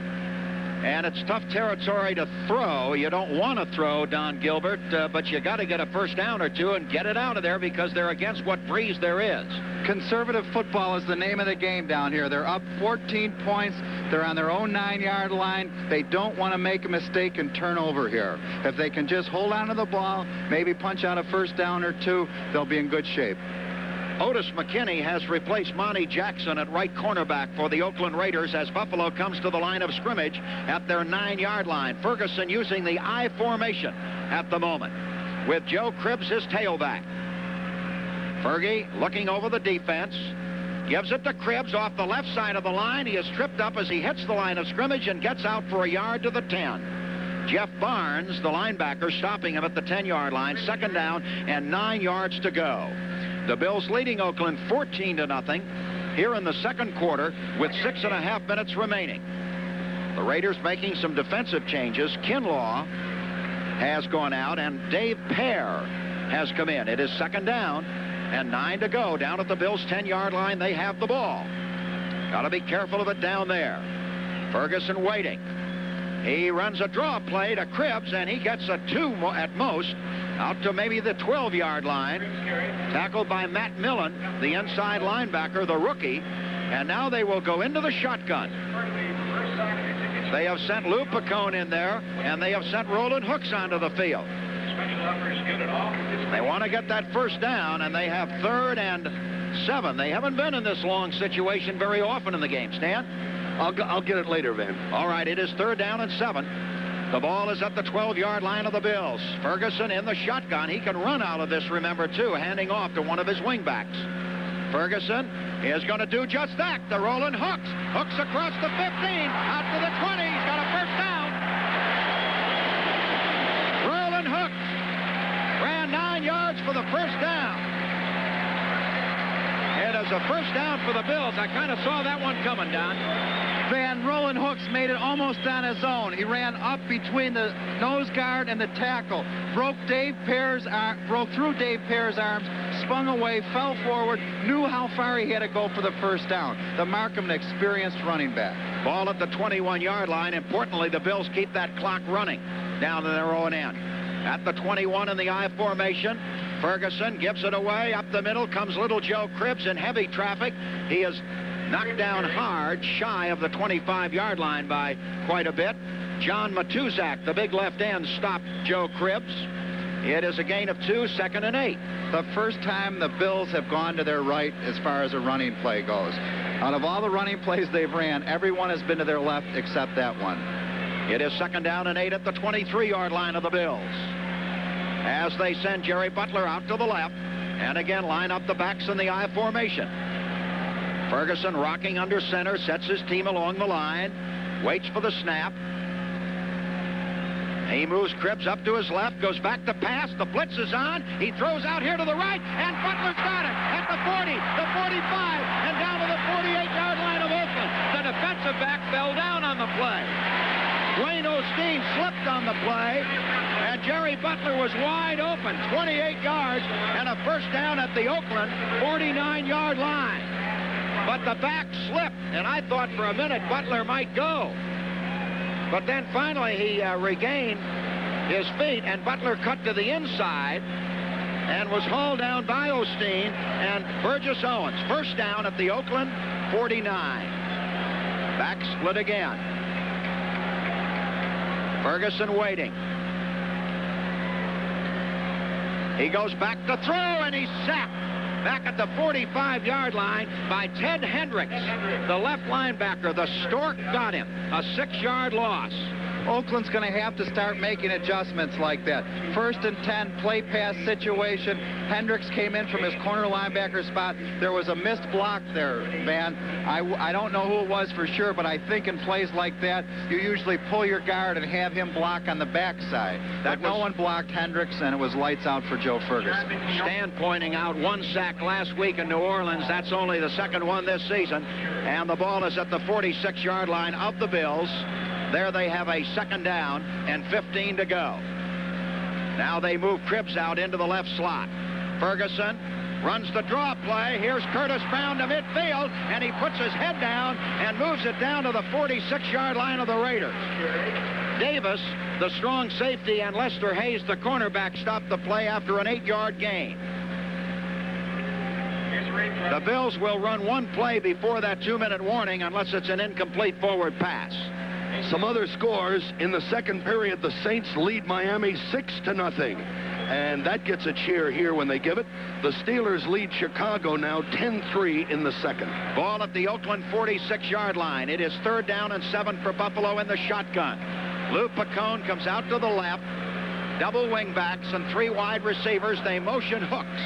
S1: And it's tough territory to throw. You don't want to throw, Don Gilbert, but you got to get a first down or two and get it out of there because they're against what breeze there is.
S2: Conservative football is the name of the game down here. They're up 14 points. They're on their own 9-yard line. They don't want to make a mistake and turn over here. If they can just hold on to the ball, maybe punch out a first down or two, they'll be in good shape.
S1: Otis McKinney has replaced Monty Jackson at right cornerback for the Oakland Raiders as Buffalo comes to the line of scrimmage at their 9-yard line. Ferguson using the I formation at the moment with Joe Cribbs, his tailback. Fergie looking over the defense, gives it to Cribbs off the left side of the line. He is tripped up as he hits the line of scrimmage and gets out for a yard to the 10. Jeff Barnes, the linebacker, stopping him at the 10-yard line. Second down and 9 yards to go. The Bills leading Oakland 14-0 here in the second quarter with 6.5 minutes remaining. The Raiders making some defensive changes. Kinlaw has gone out and Dave Pear has come in. It is second down and 9 to go. Down at the Bills' 10-yard line, they have the ball. Got to be careful of it down there. Ferguson waiting. He runs a draw play to Cribbs, and he gets a 2 at most, out to maybe the 12-yard line. Tackled by Matt Millen, the inside linebacker, the rookie. And now they will go into the shotgun. They have sent Lou Picone in there, and they have sent Roland Hooks onto the field. They want to get that first down, and they have 3rd and 7. They haven't been in this long situation very often in the game. Stan?
S4: I'll get it later, Van.
S1: All right, it is 3rd down and 7. The ball is at the 12-yard line of the Bills. Ferguson in the shotgun. He can run out of this, remember, too, handing off to one of his wingbacks. Ferguson is going to do just that to Roland Hooks. Hooks across the 15, out to the 20. He's got a first down. Roland Hooks ran 9 yards for the first down. It is a first down for the Bills. I kind of saw that one coming, Don.
S2: Van Roland Hooks made it almost on his own. He ran up between the nose guard and the tackle, broke through Dave Pear's arms, spun away, fell forward, knew how far he had to go for the first down. The mark of an experienced running back.
S1: Ball at the 21-yard line. Importantly, the Bills keep that clock running down to their own end. At the 21 in the I formation, Ferguson gives it away. Up the middle comes little Joe Cribbs in heavy traffic. He is knocked down hard, shy of the 25-yard line by quite a bit. John Matuzak, the big left end, stopped Joe Cribbs. It is a gain of 2, 2nd and 8.
S2: The first time the Bills have gone to their right as far as a running play goes. Out of all the running plays they've ran, everyone has been to their left except that one.
S1: It is 2nd down and 8 at the 23-yard line of the Bills. As they send Jerry Butler out to the left, and again line up the backs in the I formation. Ferguson rocking under center, sets his team along the line, waits for the snap. He moves Cribbs up to his left, goes back to pass. The blitz is on. He throws out here to the right, and Butler's got it at the 40, the 45, and down to the 48-yard line of Oakland. The defensive back fell down on the play. Wayne Osteen slipped on the play, and Jerry Butler was wide open, 28 yards, and a first down at the Oakland 49-yard line. But the back slipped, and I thought for a minute Butler might go. But then finally he regained his feet, and Butler cut to the inside and was hauled down by Osteen and Burgess Owens. First down at the Oakland 49. Back split again. Ferguson waiting. He goes back to throw, and he's sacked back at the 45-yard line by Ted Hendricks, the left linebacker. The Stork got him. A 6-yard loss.
S2: Oakland's going to have to start making adjustments like that. 1st and 10, play pass situation. Hendricks came in from his corner linebacker spot. There was a missed block there, Van. I don't know who it was for sure, but I think in plays like that, you usually pull your guard and have him block on the backside. But no one blocked Hendricks, and it was lights out for Joe Ferguson.
S1: Stan pointing out 1 sack last week in New Orleans. That's only the 2nd one this season. And the ball is at the 46-yard line of the Bills. There they have a 2nd down and 15 to go. Now they move Cribbs out into the left slot. Ferguson runs the draw play. Here's Curtis Brown to midfield, and he puts his head down and moves it down to the 46-yard line of the Raiders. Davis, the strong safety, and Lester Hayes, the cornerback, stopped the play after an 8-yard gain. The Bills will run one play before that 2-minute warning unless it's an incomplete forward pass.
S4: Some other scores. In the second period, the Saints lead Miami 6-0. And that gets a cheer here when they give it. The Steelers lead Chicago now 10-3 in the second.
S1: Ball at the Oakland 46-yard line. It is 3rd down and 7 for Buffalo in the shotgun. Lou Picone comes out to the left. Double wingbacks and 3 wide receivers. They motion hooks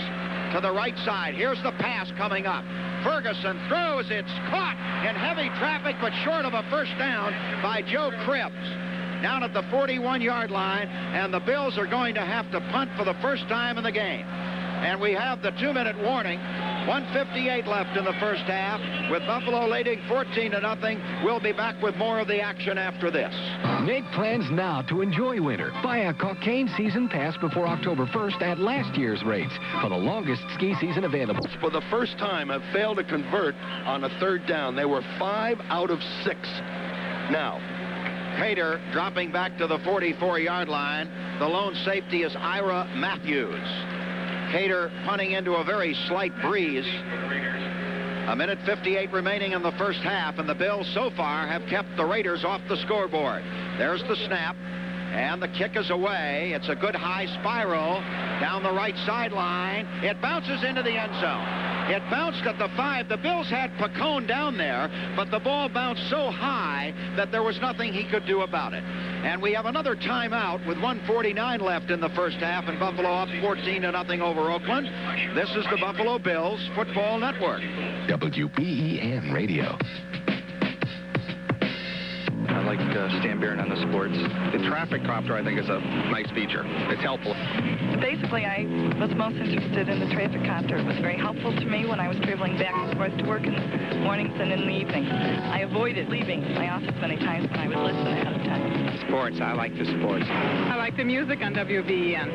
S1: to the right side. Here's the pass coming up. Ferguson throws. It's caught in heavy traffic, but short of a first down by Joe Cribbs. Down at the 41-yard line, and the Bills are going to have to punt for the first time in the game. And we have the 2-minute warning. 1:58 left in the first half, with Buffalo leading 14-0. We'll be back with more of the action after this.
S3: Make plans now to enjoy winter. Buy a cocaine season pass before October 1st at last year's rates for the longest ski season available.
S4: For the first time, have failed to convert on a 3rd down. They were 5 out of 6. Now,
S1: Hader dropping back to the 44-yard line. The lone safety is Ira Matthews. Hader punting into a very slight breeze. 1:58 remaining in the first half, and the Bills so far have kept the Raiders off the scoreboard. There's the snap, and the kick is away. It's a good high spiral down the right sideline. It bounces into the end zone. It bounced at the 5. The Bills had Picone down there, but the ball bounced so high that there was nothing he could do about it. And we have another timeout with 1:49 left in the first half, and Buffalo up 14-0 over Oakland. This is the Buffalo Bills Football Network.
S3: WBEN Radio.
S2: I like Stan Barron on the sports. The traffic copter, I think, is a nice feature. It's helpful.
S6: Basically, I was most interested in the traffic copter. It was very helpful to me when I was traveling back and forth to work in the mornings and in the evenings. I avoided leaving my office many times when I would listen ahead of time.
S2: Sports. I like the sports.
S7: I like the music on WBEN.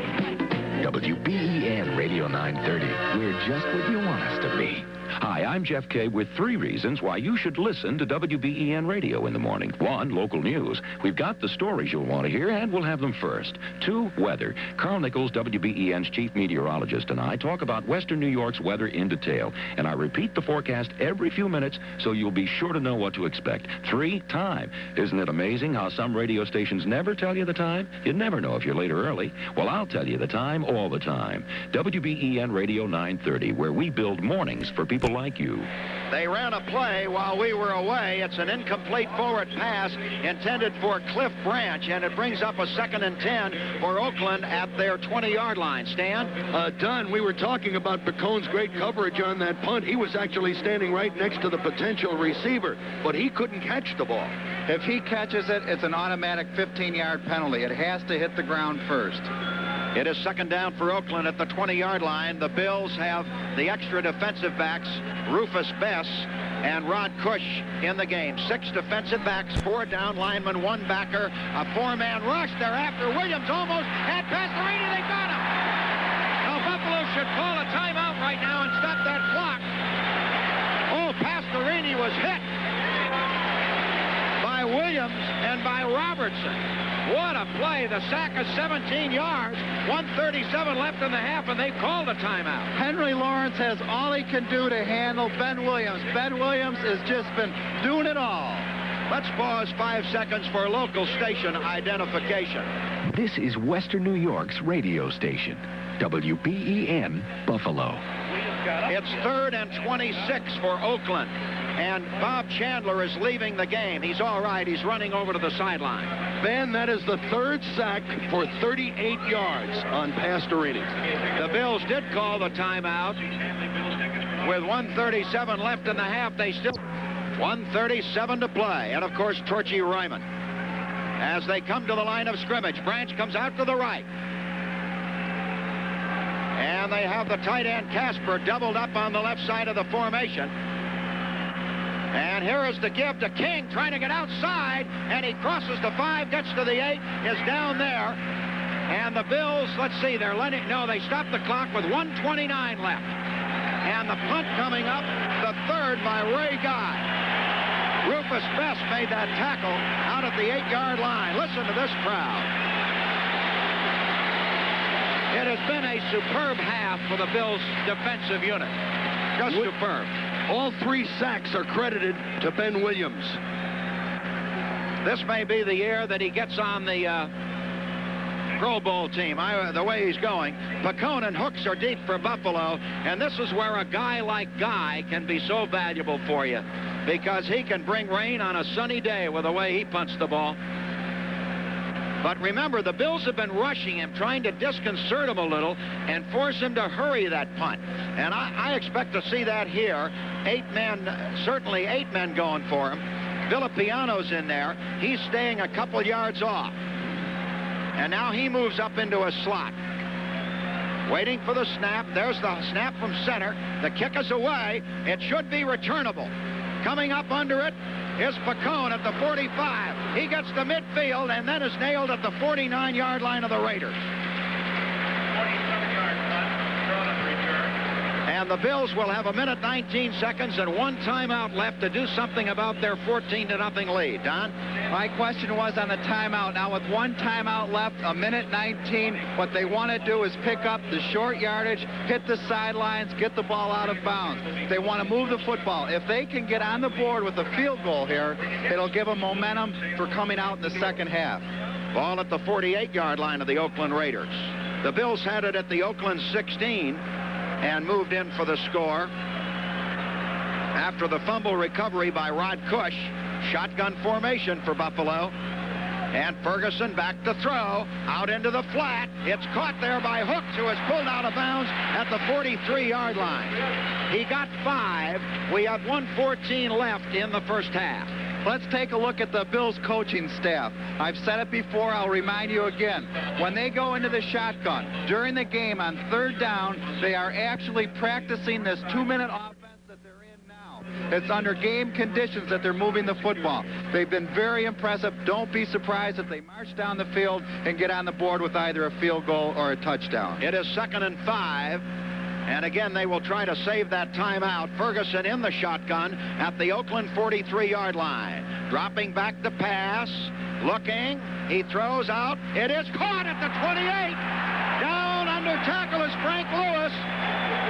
S3: WBEN Radio 930. We're just what you want us to be.
S8: Hi, I'm Jeff Kay with 3 reasons why you should listen to WBEN Radio in the morning. 1, local news. We've got the stories you'll want to hear, and we'll have them first. 2, weather. Carl Nichols, WBEN's chief meteorologist, and I talk about Western New York's weather in detail. And I repeat the forecast every few minutes, so you'll be sure to know what to expect. 3, time. Isn't it amazing how some radio stations never tell you the time? You never know if you're late or early. Well, I'll tell you the time all the time. WBEN Radio 930, where we build mornings for people like you.
S1: They ran a play while we were away. It's an incomplete forward pass intended for Cliff Branch, and it brings up a 2nd and 10 for Oakland at their 20-yard line. Stan?
S4: Don, we were talking about Picone's great coverage on that punt. He was actually standing right next to the potential receiver, but he couldn't catch the ball.
S2: If he catches it, it's an automatic 15-yard penalty. It has to hit the ground first.
S1: It is 2nd down for Oakland at the 20-yard line. The Bills have the extra defensive backs, Rufus Bess and Rod Cush, in the game. 6 defensive backs, 4 down linemen, 1 backer, a 4-man rush. They're after Williams, almost had Pastorini. They got him. Now Buffalo should call a timeout right now and stop that clock. Oh, Pastorini was hit by Williams and by Robertson. What a play. The sack is 17 yards. 1:37 left in the half, and they've called a timeout.
S2: Henry Lawrence has all he can do to handle Ben Williams. Ben Williams has just been doing it all.
S1: Let's pause 5 seconds for local station identification.
S3: This is Western New York's radio station, WBEN Buffalo.
S1: It's 3rd and 26 for Oakland, and Bob Chandler is leaving the game. He's all right. He's running over to the sideline.
S4: Ben, that is the 3rd sack for 38 yards on Pastorini.
S1: The Bills did call the timeout. With 1:37 left in the half, they still 1:37 to play. And, of course, Torchy Ryman. As they come to the line of scrimmage, Branch comes out to the right. And they have the tight end Casper doubled up on the left side of the formation. And here is the give to King, trying to get outside, and he crosses the 5, gets to the 8, is down there. And the Bills, let's see, they stopped the clock with 1:29 left. And the punt coming up, the third by Ray Guy. Rufus Best made that tackle out at the 8-yard line. Listen to this crowd. It has been a superb half for the Bills' defensive unit. Just superb.
S4: All 3 sacks are credited to Ben Williams.
S1: This may be the year that he gets on the Pro Bowl team. The way he's going, Pacone and Hooks are deep for Buffalo, and this is where a guy like Guy can be so valuable for you, because he can bring rain on a sunny day with the way he punts the ball. But remember, the Bills have been rushing him, trying to disconcert him a little and force him to hurry that punt. And I expect to see that here. 8 men, certainly 8 men going for him. Villapiano's in there. He's staying a couple yards off. And now he moves up into a slot. Waiting for the snap. There's the snap from center. The kick is away. It should be returnable. Coming up under it is Pacone at the 45. He gets to midfield and then is nailed at the 49-yard line of the Raiders.
S5: 47-yard punt, thrown on return.
S1: And the Bills will have 1 minute 19 seconds and 1 timeout left to do something about their 14-0 lead. Don?
S2: My question was on the timeout. Now with 1 timeout left, 1 minute 19, what they want to do is pick up the short yardage, hit the sidelines, get the ball out of bounds. They want to move the football. If they can get on the board with a field goal here, it'll give them momentum for coming out in the second half.
S1: Ball at the 48-yard line of the Oakland Raiders. The Bills had it at the Oakland 16 and moved in for the score. After the fumble recovery by Rod Cush, shotgun formation for Buffalo. And Ferguson back to throw, out into the flat. It's caught there by Hooks, who is pulled out of bounds at the 43-yard line. He got 5. We have 1:14 left in the first half.
S2: Let's take a look at the Bills coaching staff. I've said it before, I'll remind you again. When they go into the shotgun during the game on 3rd down, they are actually practicing this 2-minute offense that they're in now. It's under game conditions that they're moving the football. They've been very impressive. Don't be surprised if they march down the field and get on the board with either a field goal or a touchdown.
S1: It is 2nd and 5. And again, they will try to save that timeout. Ferguson in the shotgun at the Oakland 43-yard line. Dropping back the pass. Looking. He throws out. It is caught at the 28. Down under tackle is Frank Lewis.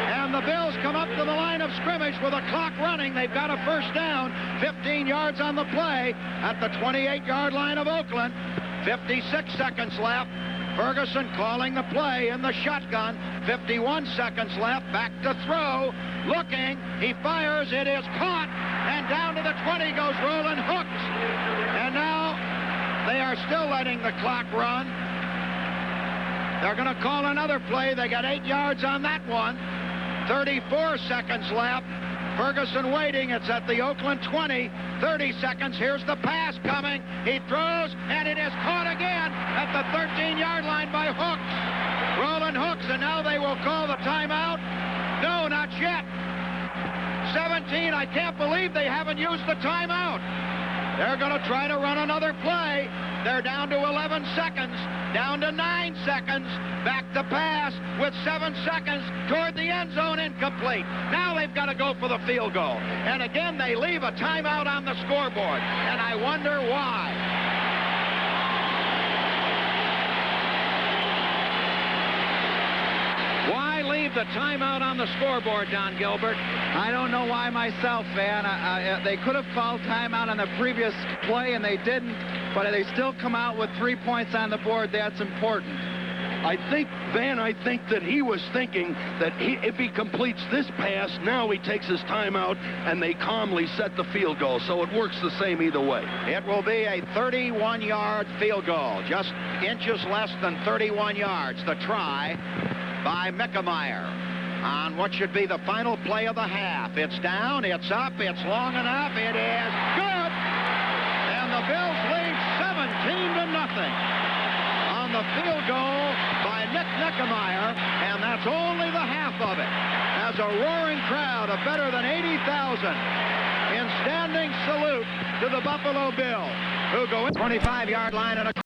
S1: And the Bills come up to the line of scrimmage with a clock running. They've got a first down. 15 yards on the play at the 28-yard line of Oakland. 56 seconds left. Ferguson calling the play in the shotgun. 51 seconds left. Back to throw. Looking. He fires. It is caught. And down to the 20 goes Roland Hooks. And now they are still letting the clock run. They're going to call another play. They got 8 yards on that one. 34 seconds left. Ferguson waiting. It's at the Oakland 20. 30 seconds. Here's the pass coming. He throws, and it is caught again at the 13-yard line by Hooks. Roland Hooks, and now they will call the timeout. No, not yet. 17. I can't believe they haven't used the timeout. They're going to try to run another play. They're down to 11 seconds, down to 9 seconds. Back to pass with 7 seconds toward the end zone, incomplete. Now they've got to go for the field goal. And again, they leave a timeout on the scoreboard. And I wonder why. Why leave the timeout on the scoreboard, Don Gilbert?
S2: I don't know why myself, Van. They could have called timeout on the previous play, and they didn't. But they still come out with 3 points on the board. That's important.
S4: I think, Van, that he was thinking that if he completes this pass, now he takes his timeout, and they calmly set the field goal. So it works the same either way.
S1: It will be a 31-yard field goal, just inches less than 31 yards. The try by Mickemeyer on what should be the final play of the half. It's down, it's up, it's long enough, it is good! And the Bills lead 17-0 on the field goal by Nick Mickemeyer, and that's only the half of it. As a roaring crowd of better than 80,000 in standing salute to the Buffalo Bills, who go in 25-yard line and a